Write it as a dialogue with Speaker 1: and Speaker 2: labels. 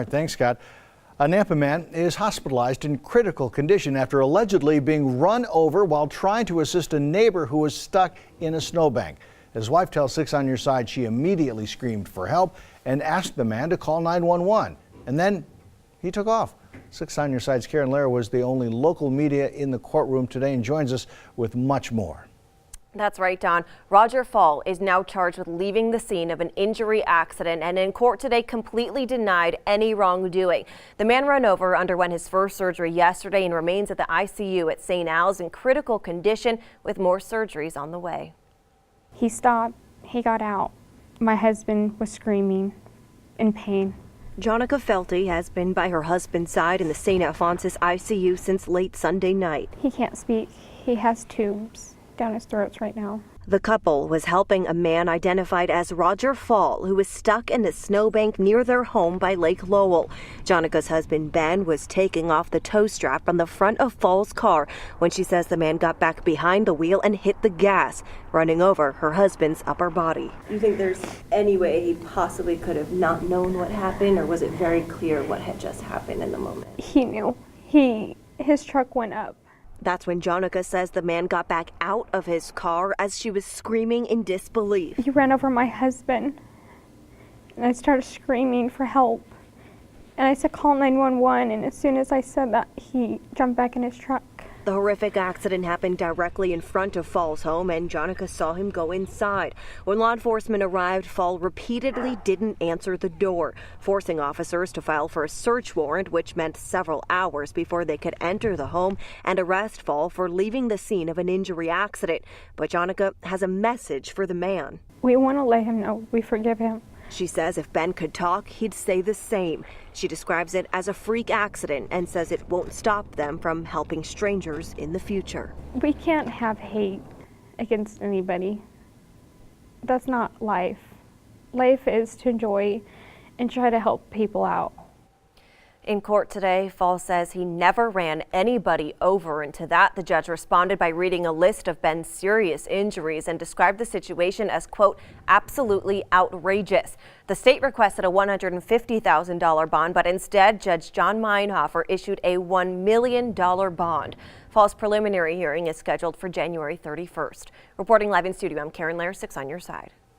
Speaker 1: Thanks, Scott. A Nampa man is hospitalized in critical condition after allegedly being run over while trying to assist a neighbor who was stuck in a snowbank. His wife tells 6 on Your Side she immediately screamed for help and asked the man to call 911. And then he took off. 6 on Your Side's Karen Lara was the only local media in the courtroom today and joins us with much more.
Speaker 2: That's right, Don. Roger Fall is now charged with leaving the scene of an injury accident and in court today completely denied any wrongdoing. The man run over underwent his first surgery yesterday and remains at the ICU at St. Al's in critical condition with more surgeries on the way.
Speaker 3: He stopped. He got out. My husband was screaming in pain.
Speaker 2: Jonica Felty has been by her husband's side in the St. Alphonsus ICU since late Sunday night.
Speaker 3: He can't speak. He has tubes down his throats right now.
Speaker 2: The couple was helping a man identified as Roger Fall, who was stuck in a snowbank near their home by Lake Lowell. Jonica's husband, Ben, was taking off the tow strap on the front of Fall's car when she says the man got back behind the wheel and hit the gas, running over her husband's upper body.
Speaker 4: You think there's any way he possibly could have not known what happened, or was it very clear what had just happened in the moment?
Speaker 3: He knew. His truck went up.
Speaker 2: That's when Jonica says the man got back out of his car as she was screaming in disbelief.
Speaker 3: He ran over my husband, and I started screaming for help. And I said, call 911, and as soon as I said that, he jumped back in his truck.
Speaker 2: The horrific accident happened directly in front of Fall's home, and Jonica saw him go inside. When law enforcement arrived, Fall repeatedly didn't answer the door, forcing officers to file for a search warrant, which meant several hours before they could enter the home and arrest Fall for leaving the scene of an injury accident. But Jonica has a message for the man.
Speaker 3: We want to let him know we forgive him.
Speaker 2: She says if Ben could talk, he'd say the same. She describes it as a freak accident and says it won't stop them from helping strangers in the future.
Speaker 3: We can't have hate against anybody. That's not life. Life is to enjoy and try to help people out.
Speaker 2: In court today, Fall says he never ran anybody over, and to that, the judge responded by reading a list of Ben's serious injuries and described the situation as, quote, absolutely outrageous. The state requested a $150,000 bond, but instead, Judge John Meinhofer issued a $1 million bond. Fall's preliminary hearing is scheduled for January 31st. Reporting live in studio, I'm Karen Lara, 6 on Your Side.